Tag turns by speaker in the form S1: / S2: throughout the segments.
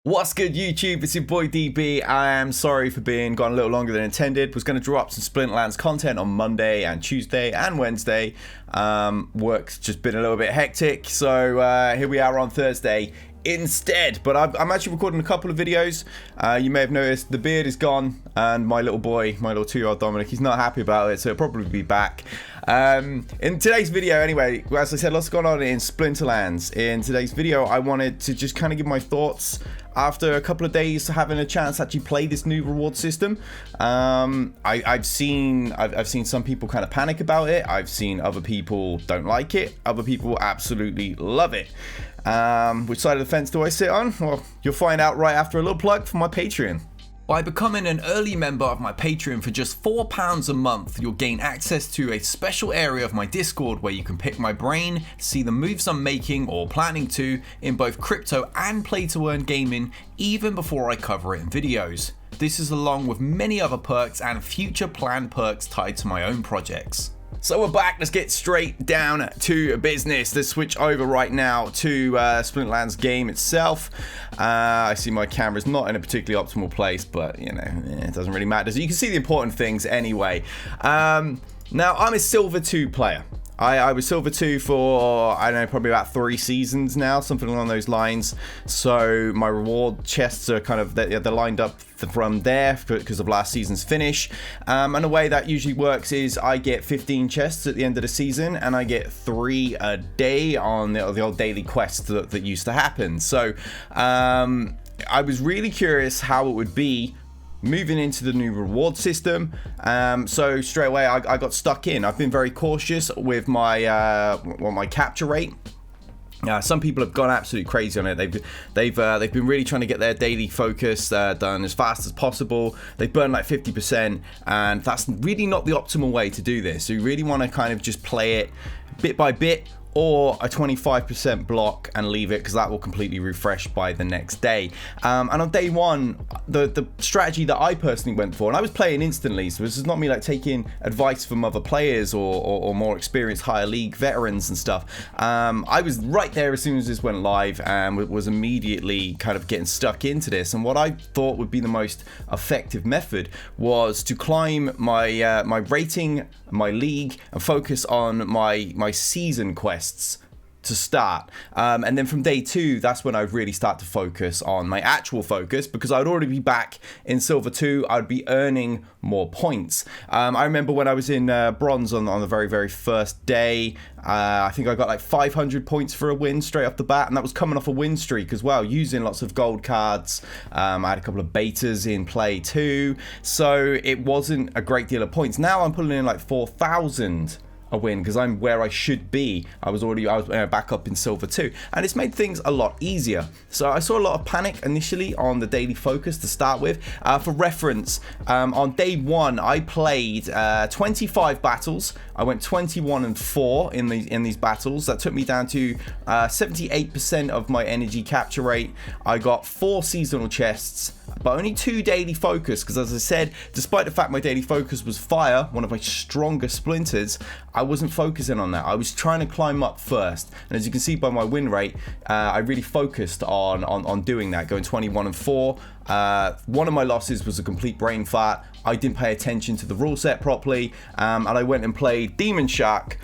S1: What's good, YouTube? It's your boy DB. I am sorry for being gone a little longer than intended. Was going to drop some Splinterlands content on Monday and Tuesday and Wednesday. Work's just been a little bit hectic, so here we are on Thursday instead. But I'm actually recording a couple of videos. You may have noticed the beard is gone, and my little boy, my little 2-year-old Dominic, he's not happy about it, so he'll probably be back. In today's video, anyway, as I said, lots going on in Splinterlands. In today's video, I wanted to just kind of give my thoughts after a couple of days having a chance to actually play this new reward system. I've seen some people kind of panic about it. I've seen other people don't like it. Other people absolutely love it. Which side of the fence do I sit on? Well, you'll find out right after a little plug for my Patreon. By becoming an early member of my Patreon for just £4 a month, you'll gain access to a special area of my Discord where you can pick my brain, see the moves I'm making or planning to in both crypto and play-to-earn gaming even before I cover it in videos. This is along with many other perks and future planned perks tied to my own projects. So we're back, let's get straight down to business. Let's switch over right now to Splinterlands game itself. I see my camera's not in a particularly optimal place, but you know, it doesn't really matter. So you can see the important things anyway. Now, I'm a Silver 2 player. I was Silver 2 for, I don't know, probably about 3 seasons now, something along those lines. So my reward chests are kind of, they're lined up from there because of last season's finish. And the way that usually works is I get 15 chests at the end of the season, and I get 3 a day on the old daily quests that used to happen. So I was really curious how it would be moving into the new reward system. So straight away I got stuck in. I've been very cautious with my capture rate. Some people have gone absolutely crazy on it. They've been really trying to get their daily focus done as fast as possible. They burn like 50%, and that's really not the optimal way to do this. So you really want to kind of just play it bit by bit, or a 25% block and leave it, because that will completely refresh by the next day. And on day one, the strategy that I personally went for, and I was playing instantly, so this is not me like taking advice from other players or more experienced higher league veterans and stuff. I was right there as soon as this went live and was immediately kind of getting stuck into this. And what I thought would be the most effective method was to climb my my rating, my league, and focus on my season quests to start, and then from day 2, that's when I really start to focus on my actual focus, because I'd already be back in Silver 2. I'd be earning more points. I remember when I was in Bronze on the very first day, I think I got like 500 points for a win straight off the bat, and that was coming off a win streak as well, using lots of gold cards. I had a couple of betas in play too, so it wasn't a great deal of points. Now I'm pulling in like 4,000 a win, because I'm where I should be. I was back up in Silver 2, and it's made things a lot easier. So I saw a lot of panic initially on the daily focus to start with. For reference, on day 1 I played 25 battles. I went 21-4 in these battles. That took me down to 78% of my energy capture rate. I got 4 seasonal chests, but only 2 daily focus, because as I said, despite the fact my daily focus was fire, one of my strongest splinters, I wasn't focusing on that. I was trying to climb up first, and as you can see by my win rate, I really focused on doing that, going 21-4. One of my losses was a complete brain fart. I didn't pay attention to the rule set properly, and I went and played Demon Shark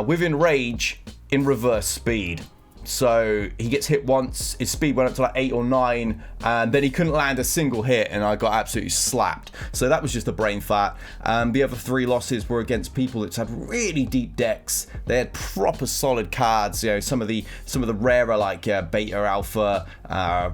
S1: with Enrage in reverse speed. So he gets hit once, his speed went up to like 8 or 9, and then he couldn't land a single hit, and I got absolutely slapped. So that was just a brain fart. The other 3 losses were against people that had really deep decks. They had proper solid cards, you know, some of the rarer like beta, alpha,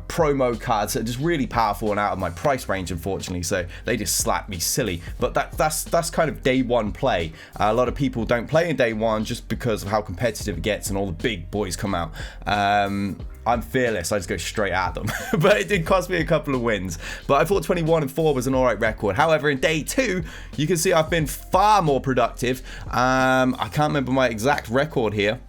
S1: promo cards that are just really powerful and out of my price range, unfortunately. So they just slapped me silly. But that's kind of day 1 play. A lot of people don't play in day 1 just because of how competitive it gets and all the big boys come out. I'm fearless, I just go straight at them. But it did cost me a couple of wins. But I thought 21-4 was an alright record. However, in day 2, you can see I've been far more productive. I can't remember my exact record here.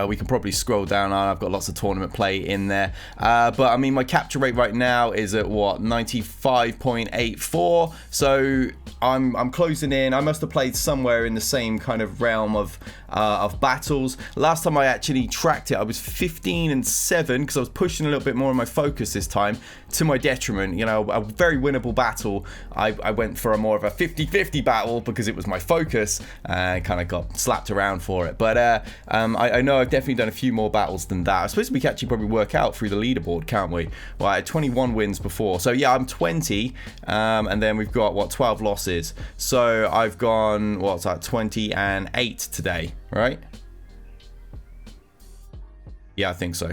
S1: We can probably scroll down. I've got lots of tournament play in there. But I mean, my capture rate right now is at what, 95.84. So I'm closing in. I must have played somewhere in the same kind of realm of battles. Last time I actually tracked it, I was 15-7 because I was pushing a little bit more on my focus this time, to my detriment. You know, a very winnable battle. I went for a more of a 50-50 battle because it was my focus, and kind of got slapped around for it. But I know I've definitely done a few more battles than that. I suppose we can actually probably work out through the leaderboard, can't we? Well, I had 21 wins before. So yeah, I'm 20, and then we've got, what, 12 losses. So I've gone, what's that, 20-8 today, right? Yeah, I think so.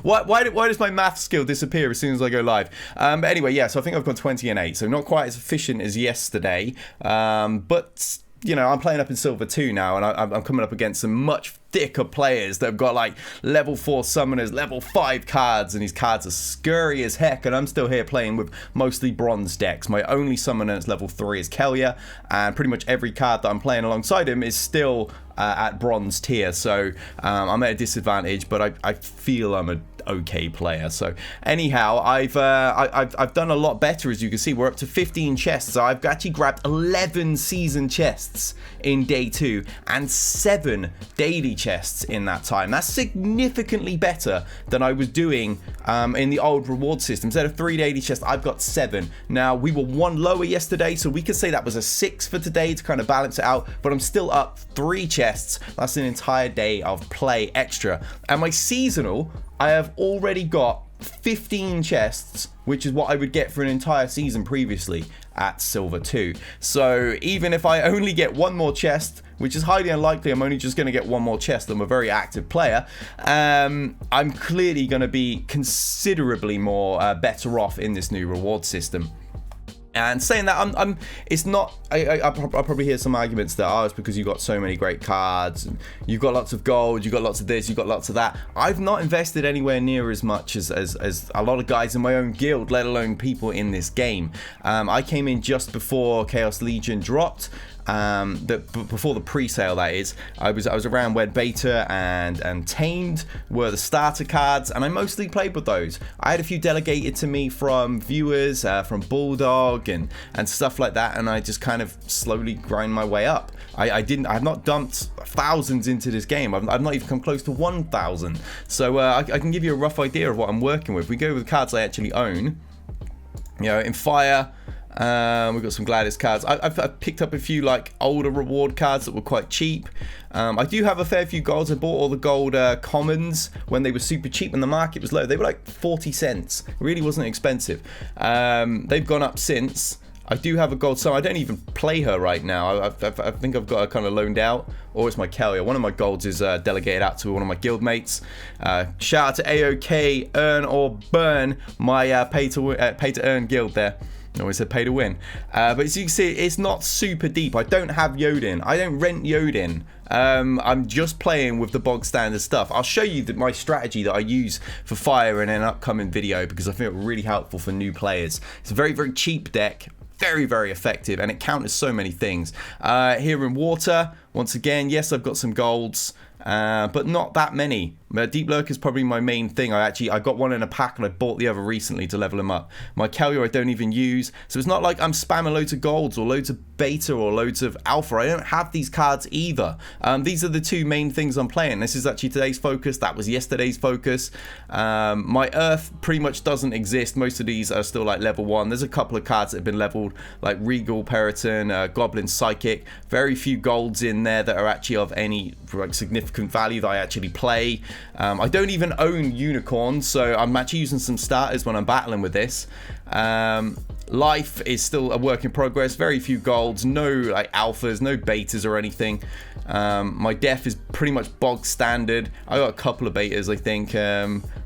S1: Why does my math skill disappear as soon as I go live? But anyway, yeah, so I think I've gone 20-8. So not quite as efficient as yesterday, but you know, I'm playing up in Silver 2 now, and I'm coming up against some much thicker players that have got like level 4 summoners, level 5 cards, and these cards are scurry as heck, and I'm still here playing with mostly bronze decks. My only summoner that's level 3 is Kelia, and pretty much every card that I'm playing alongside him is still at bronze tier, so I'm at a disadvantage, but I feel I'm a okay player. So anyhow, I've done a lot better. As you can see, we're up to 15 chests. So I've actually grabbed 11 season chests in day 2 and 7 daily chests in that time. That's significantly better than I was doing in the old reward system. Instead of 3 daily chests, I've got 7. Now, we were 1 lower yesterday, so we could say that was a 6 for today to kind of balance it out, but I'm still up 3 chests. That's an entire day of play extra. And my seasonal, I have already got 15 chests, which is what I would get for an entire season previously at Silver 2. So even if I only get 1 more chest, which is highly unlikely, I'm only just going to get 1 more chest. I'm a very active player. I'm clearly going to be considerably more better off in this new reward system. And saying that, it's not, I'll probably hear some arguments that, oh, it's because you've got so many great cards, and you've got lots of gold, you've got lots of this, you've got lots of that. I've not invested anywhere near as much as a lot of guys in my own guild, let alone people in this game. I came in just before Chaos Legion dropped. Before the pre-sale, that is. I was around when Beta and Tamed were the starter cards, and I mostly played with those. I had a few delegated to me from viewers, from Bulldog and stuff like that, and I just kind of slowly grind my way up. I've not dumped thousands into this game. I've not even come close to 1,000. So I can give you a rough idea of what I'm working with. We go with cards I actually own. You know, in Fire, we've got some Gladys cards. I've picked up a few like older reward cards that were quite cheap. I do have a fair few golds. I bought all the gold commons when they were super cheap and the market was low. They were like 40 cents. It really wasn't expensive. They've gone up since. I do have a gold summon. I don't even play her right now. I think I've got her kind of loaned out, or it's my Kelia. One of my golds is delegated out to one of my guild mates. Shout out to AOK, Earn or Burn, my pay to earn guild there. I always said pay to win. But as you can see, it's not super deep. I don't have Yodin. I don't rent Yodin. I'm just playing with the bog standard stuff. I'll show you my strategy that I use for Fire in an upcoming video because I think it's really helpful for new players. It's a very, very cheap deck. Very, very effective, and it counters so many things. Here in Water, once again, yes, I've got some golds, but not that many. Deep Lurk is probably my main thing. I got one in a pack and I bought the other recently to level him up. My Kelia I don't even use, so it's not like I'm spamming loads of golds or loads of beta or loads of alpha. I don't have these cards either. These are the 2 main things I'm playing. This is actually today's focus. That was yesterday's focus. My Earth pretty much doesn't exist. Most of these are still like level 1. There's a couple of cards that have been leveled, like Regal Periton, Goblin Psychic. Very few golds in there that are actually of any like significant value that I actually play. I don't even own unicorns, so I'm actually using some starters when I'm battling with this. Life is still a work in progress. Very few golds, no like alphas, no betas or anything. My def is pretty much bog standard. I got a couple of betas, I think,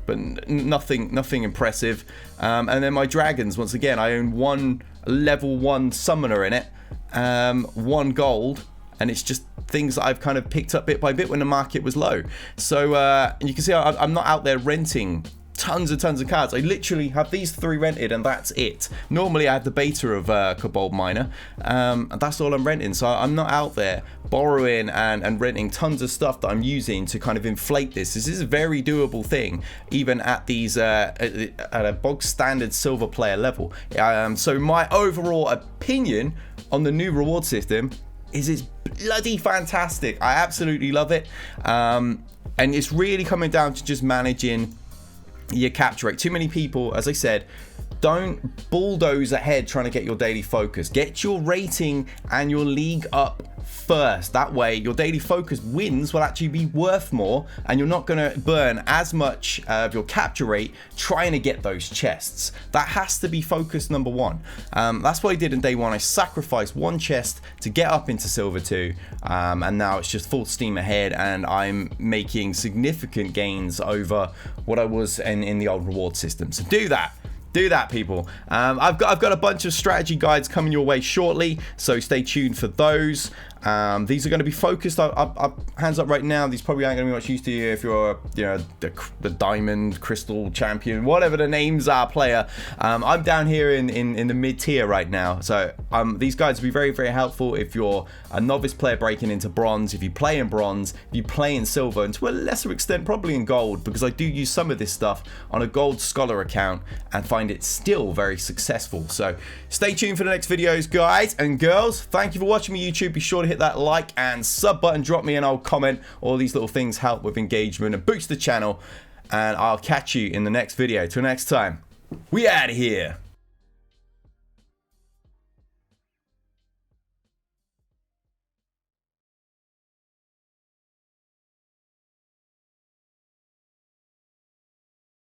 S1: but nothing impressive. And then my dragons, once again, I own 1 level 1 summoner in it, 1 gold. And it's just things that I've kind of picked up bit by bit when the market was low. So you can see I'm not out there renting tons of cards. I literally have these 3 rented and that's it. Normally I have the beta of Kobold Miner, and that's all I'm renting. So I'm not out there borrowing and renting tons of stuff that I'm using to kind of inflate this. This is a very doable thing, even at these at a bog standard silver player level. So my overall opinion on the new reward system is it's bloody fantastic. I absolutely love it, and it's really coming down to just managing your capture rate. Too many people, as I said, don't bulldoze ahead trying to get your daily focus. Get your rating and your league up first. That way your daily focus wins will actually be worth more, and you're not going to burn as much of your capture rate trying to get those chests. That has to be focus number 1. That's what I did in day 1. I sacrificed 1 chest to get up into silver 2, and now it's just full steam ahead, and I'm making significant gains over what I was in the old reward system. So do that, people. I've got a bunch of strategy guides coming your way shortly, so stay tuned for those. These are going to be focused. Hands up right now. These probably aren't going to be much use to you if you're, the diamond, crystal champion, whatever the names are, player. I'm down here in the mid tier right now. So these guides will be very, very helpful if you're a novice player breaking into bronze. If you play in bronze, if you play in silver, and to a lesser extent probably in gold, because I do use some of this stuff on a gold scholar account and find it still very successful. So stay tuned for the next videos, guys and girls. Thank you for watching me, YouTube. Be sure to hit that like and sub button, drop me an old comment. All these little things help with engagement and boost the channel, and I'll catch you in the next video. Till next time, we out of here.